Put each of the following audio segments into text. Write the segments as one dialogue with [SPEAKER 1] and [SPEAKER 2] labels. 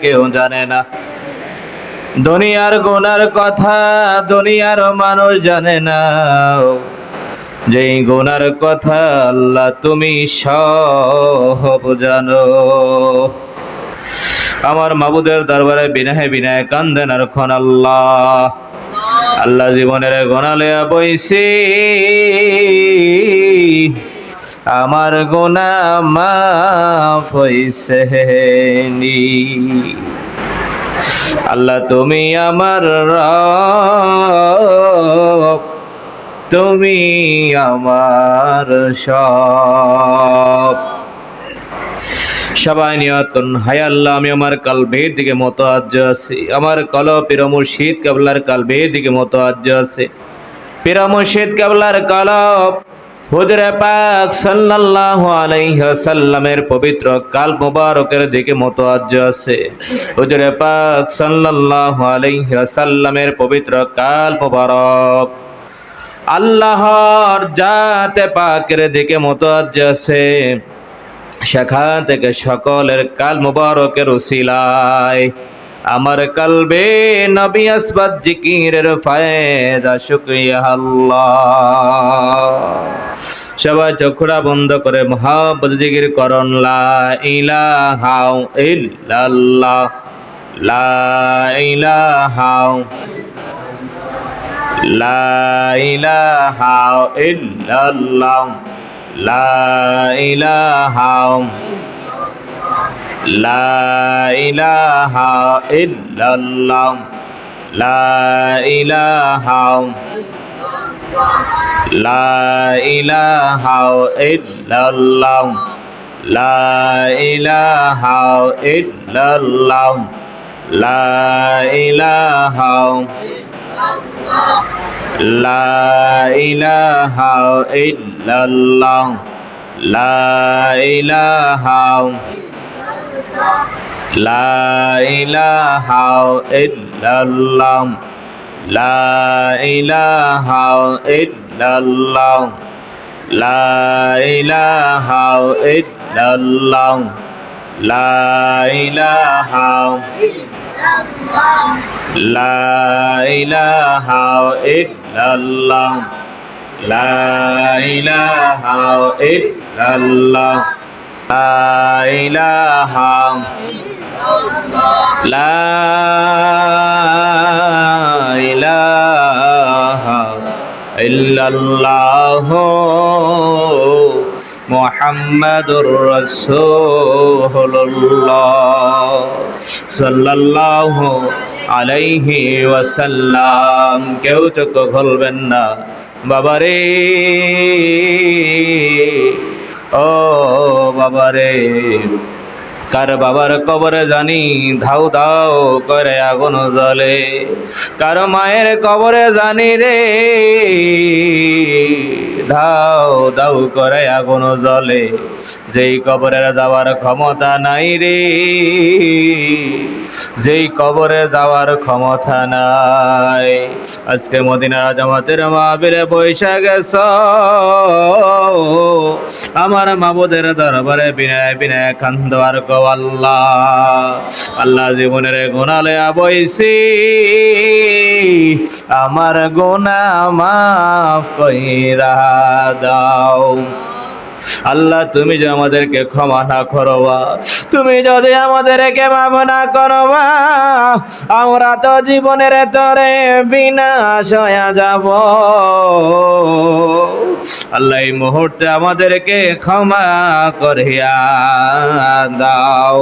[SPEAKER 1] কেউ জানে না। দুনিয়ার গুনার কথা দুনিয়ার মানুষ জানে না, যেই গুনার কথা আল্লাহ তুমি সব জানো। আমার মাবুদের দরবারে বিনাহে বিনায় কান্দেন আর খন আল্লাহ। আল্লাহ জীবনের গোনালে বইছি, আমার গোনা মাফ হইছে নি। আল্লাহ তুমি আমার রব, তুমি আমার সব। সবাই নিয়ত করুন, হায় আল্লাহ আমি আমার কালবের দিকে মোতাজ্জ আছি, আমার কলব পীর মুর্শিদ কেবলার কালবের দিকে মোতাজ্জ আছে। পীর মুর্শিদ কেবলার কলব হুজুরে পাক সাল্লাল্লাহু আলাইহি ওয়াসাল্লামের পবিত্র কাল মুবারকের দিকে মোতাজ্জ আছে। হুজুরে পাক সাল্লাল্লাহু আলাইহি ওয়াসাল্লামের পবিত্র কাল মুবারক আল্লাহর জাতে পাকের দিকে মোতাজ্জ আছে। সেখান থেকে সকলের কাল মুবারকের উসিলায় আমার কলবে নবী আসবাত জিকিরের ফায়দা শুকরিয়া আল্লাহ। সবাই চোখটা বন্ধ করে মুহাব্বত জিকির করুন, লা ইলাহা ইল্লাল্লাহ, লা ইলাহা, লা ইলাহা ইল্লাল্লাহ, লা ইলাহা, লা ইলাহা ইল্লাল্লাহ, লা ইলাহা, লা ইলাহা ইল্লাল্লাহ, লা ইলাহা ইল্লাল্লাহ, লা ইলাহা, লা ইলাহা ইল্লাল্লাহ, লা ইলাহা, লা ইলাহা ইল্লাল্লাহ, লা ইলাহা ইল্লাল্লাহ, লা ইলাহা ইল্লাল্লাহ, লা ইলাহা, লা ইলাহা ইল্লাল্লাহ, লা ইলাহা ইল্লাল্লাহ, লা ইলাহা, লা ইলাহা ইল্লাল্লাহ মুহাম্মাদুর রাসূলুল্লাহ সাল্লাল্লাহু আলাইহি ওয়াসাল্লাম। কেউ চোখ খুলবেন না বাবারে, ও বাবারে। কার বাবার কবরে জানি ধাউ ধাউ করে আগুন জ্বলে, কার মায়ের কবরে জানি রে ধাউ ধাউ করে আগুন জ্বলে। যেই কবরে যাওয়ার ক্ষমতা নাই রে, যেই কবরে যাওয়ার ক্ষমতা নাই। আজকে মদিনার জামাতের মাহফিলে বৈশা গেছ, আমার মাবুদের দরবারে বিনয় বিনয় কান্দোয়ার গো আল্লাহ। আল্লাহ জীবনের গুনালে বইছি, আমার গুনাহ মাফ কইরা দাও। আল্লাহ তুমি যে আমাদেরকে ক্ষমা না করবা, তুমি যদি আমাদেরকে মাফ না করবা, আমরা তো জীবনের তরে বিনাশ হয়ে যাব। আল্লাহ এই মুহূর্তে আমাদেরকে ক্ষমা করিয়া দাও।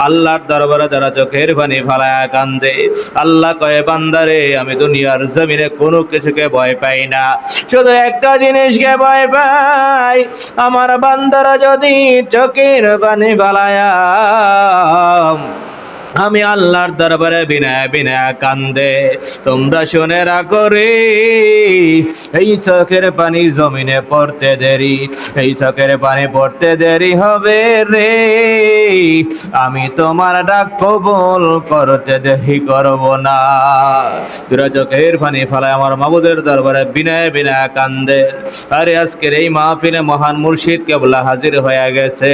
[SPEAKER 1] আল্লাহর দরবারে যারা চোখের পানি ফালায়া কান্দে, আল্লাহ কয়ে বান্দারে আমি দুনিয়ার জমিনে কোনো কিছুকে ভয় পাই না, শুধু একটা জিনিসকে ভয় পাই, আমার বান্দারা যদি চোখের পানি ফালায়া আমি আল্লাহর দরবারে বিনয় বিনয় কান্দে, তোমরা শুনে রাখো রে, এই চোখের পানি জমিনে পড়তে দেরি, এই চোখের পানি পড়তে দেরি হবে রে, আমি তোমার ডাক কবুল করতে দেরি করব না। তোরা চোখের পানি ফেলায় আমার মাবুদের দরবারে বিনয় বিনয় কান্দে। আরে আজকের এই মাহফিলে মহান মুর্শিদ কেবলা হাজির হয়ে গেছে।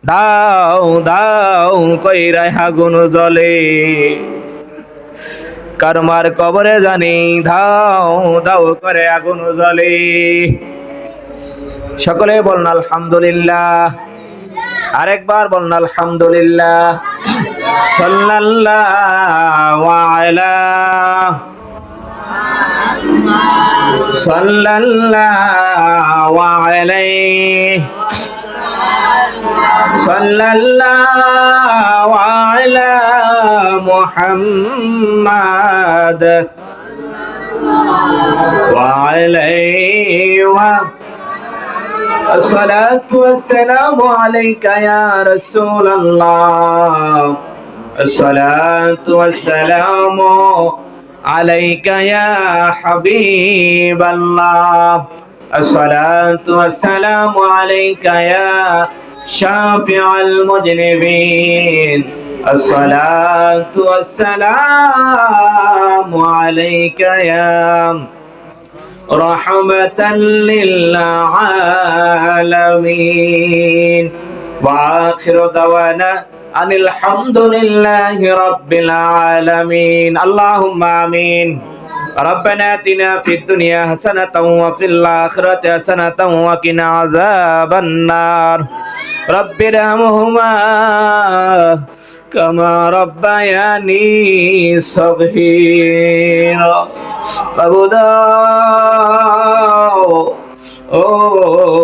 [SPEAKER 1] দাও দাও কইরা আগুন জ্বলে, কারমার কবরে জানি দাও দাও করে আগুন জ্বলে। সকলে বলুন আলহামদুলিল্লাহ। আরেকবার বলুন আলহামদুলিল্লাহ। সাল্লাল্লাহু আলা সাল্লাল্লাহু আলাইহি সাল্লাল্লাহু আলা মুহাম্মাদ ওয়া আলাইহি ওয়া আসসালাতু ওয়াসসালামু আলাইকা ইয়া রাসূলুল্লাহ, আসসালাতু ওয়াসসালামু আলাইকা ইয়া হাবিবাল্লাহ, আসসালাতু ওয়াসসালামু আলাইকা ইয়া শাফিউল মুজনিবিন, আসসালাতু ওয়াসসালামু আলাইকা ইয়া রাহমাতাল লিল আলামিন। ওয়া আখিরু দাওয়ানা আনিল হামদুলিল্লাহি রাব্বিল আলামিন। আল্লাহুম্মা আমিন। ربنا آتنا في الدنيا حسنة وفي الآخرة حسنة وقنا عذاب النار رب ارحمهما كما ربياني صغيرا। বাবু দাও ও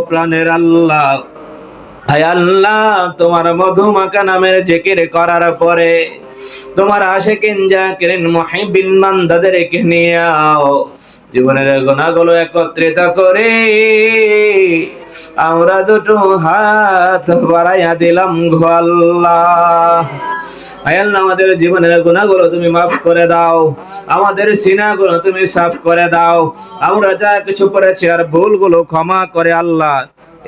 [SPEAKER 1] প্রাণের আল্লাহ, হায় আল্লাহ, তোমার মধুমাখা নামের জিকির করার পরে তোমার আশিকিন জাকিরিন মুহিব্বিন বান্দাদেরকে নিয়ে আও, জীবনের গুনাহগুলো একত্রিত করে আমরা দুটো হাত বাড়াইয়া দিলাম গো আল্লাহ। হায় আল্লাহ, আমাদের জীবনের গুনাহগুলো তুমি মাফ করে দাও, আমাদের সিনাগুলো তুমি সাফ করে দাও, আমরা যা কিছু করেছি আর ভুলগুলো ক্ষমা করে আল্লাহ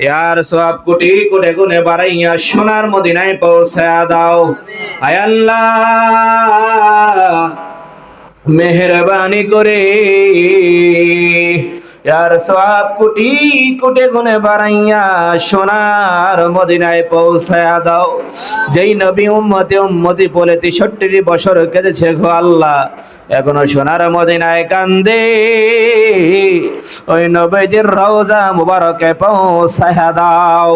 [SPEAKER 1] ইয়ার সব কোটি কোটি গুণে বাড়াইয়া সোনার মদিনায় পৌঁছায়া দাও। হায় আল্লাহ, মেহেরবানি করে ইয়ার সব কোটি কোটি গুণে বাড়াইয়া সোনার মদিনায় পৌঁছায়া দাও। যেই নবী উম্মতি উম্মতি বলে ৬৩ বছর কেঁদেছে গো আল্লাহ, এখনো সোনার মদিনায় কান্দে, ওই নবীজির রওজা মুবারকে পৌঁছায়া দাও।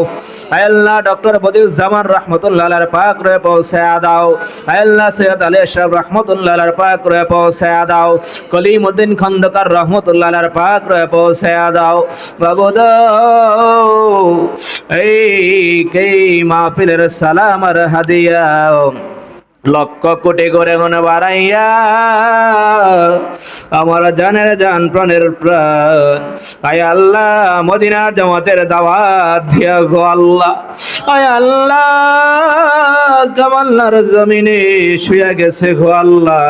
[SPEAKER 1] হায় আল্লাহ, ডক্টর বদিউজ্জামান রাহমাতুল্লাহ আলাইহির পাক রয়ে পৌঁছায়া দাও। হায় আল্লাহ, সৈয়দ আলী আশরাফ রাহমাতুল্লাহ আলাইহির পাক রয়ে পৌঁছায়া দাও। কলিমউদ্দিন খন্দকার রাহমাতুল্লাহ আলাইহির পাক রয়ে পৌঁছায়া দাও। বাবু দাও এই মাহফিলের সালাম আর হাদিয়া লক্ষ কোটি করে মনে বাড়াইয়া আমার জানের জান প্রাণের প্রাণ আয় আল্লাহ মদিনার জামাতের দাওয়াত দিয়া গো আল্লাহ। আয় আল্লাহ, কামাল্লার জমিনে শুয়ে গেছে গো আল্লাহ,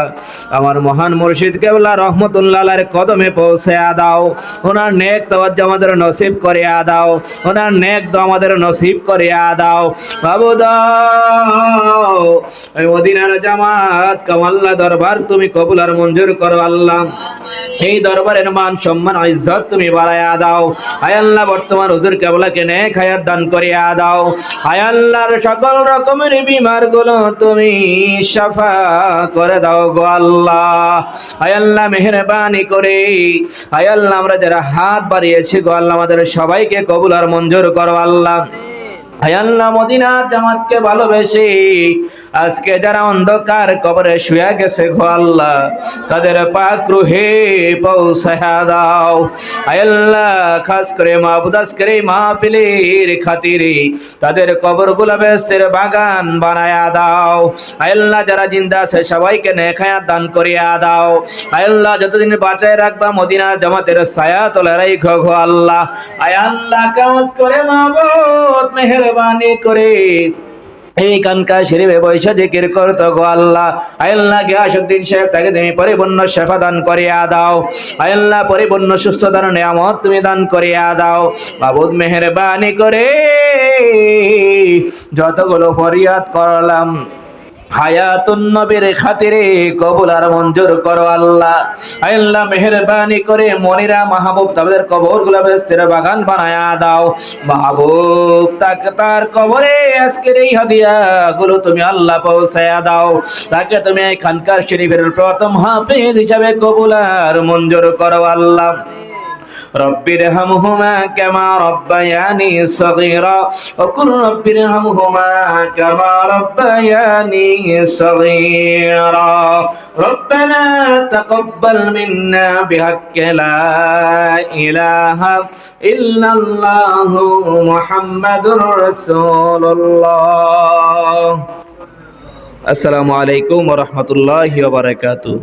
[SPEAKER 1] আমার মহান মুর্শিদ কেবলা রহমতুল্লাহ আলাইহির কদমে পৌঁছায়া দাও। ওনার নেক তাওয়াজ্জু আমাদের নসিব করিয়া দাও, ওনার নেক দোয়া আমাদের নসিব করিয়া দাও। বাবু দাও মদিনার জামাত কামাল্লা দরবার তুমি কবুল আর মঞ্জুর করো আল্লাহ। এই দরবারের মান সম্মান ইজ্জত তুমি বাড়ায়া দাও। হায় আল্লাহ, বর্তমান হুজুর কেবলাকে নেক হায়াত দান করিয়া দাও। হায় আল্লাহর সকল রকমের বিমার গুলো তুমি শাফা করে দাও গো আল্লাহ। হায় আল্লাহ, মেহেরবানি করে হায় আল্লাহ আমরা যারা হাত বাড়িয়েছি গো আল্লাহ, আমাদের সবাইকে কবুল আর মঞ্জুর করো আল্লাহ। হায় আল্লাহ, মদিনার জামাতকে ভালোবেসে আজকে যারা অন্ধকার কবরে শুয়ে গেছে গো আল্লাহ, তাদের পাক রুহে পৌঁছায়া দাও। হায় আল্লাহ, খাস করে মাহবুব আজকের মাহফিলের খাতিরে তাদের কবরগুলো বেহেশতের বাগান বানায়া দাও। হায় আল্লাহ, যারা জিন্দা আছে সবাইকে নেক হায়াত দান করিয়া দাও। হায় আল্লাহ, যতদিন বাঁচায় রাখবা মদিনার জামাতের ছায়া তলে রাখো গো আল্লাহ। হায় আল্লাহ, কাজ করে মাহবুব মেহেরবানি করে এই কানকা শরীফে বৈশা জিকির করতো গো আল্লাহ। আল্লাহ গিয়াসউদ্দিন সাহেব তাকে তুমি পরিপূর্ণ শেফা দান করিয়া দাও। আল্লাহ, পরিপূর্ণ সুস্থতার নিয়ামত তুমি দান করিয়া দাও। মাবুদ মেহেরবানি করে যতগুলো ফরিয়াদ করলাম হায়াতুন নবীর খাতিরে কবুল আর মঞ্জুর করো আল্লাহ। আল্লাহ মেহেরবানি করে মনিরা মাহবুব তাদের কবরগুলো বেহেশতের বাগান বানায়া দাও মাহবুব। তাকে তার কবরে আজকের এই হাদিয়াগুলো তুমি আল্লাহ পৌঁছায়া দাও। তাকে তুমি এই খানকার শরীফের প্রথম হাফেজ হিসাবে কবুল আর মঞ্জুর করো আল্লাহ। رب ارحمهما كما ربياني صغيرا وقل رب ارحمهما كما ربياني صغيرا ربنا تقبل منا بحق لا إله إلا الله محمد رسول الله. السلام عليكم ورحمة الله وبركاته.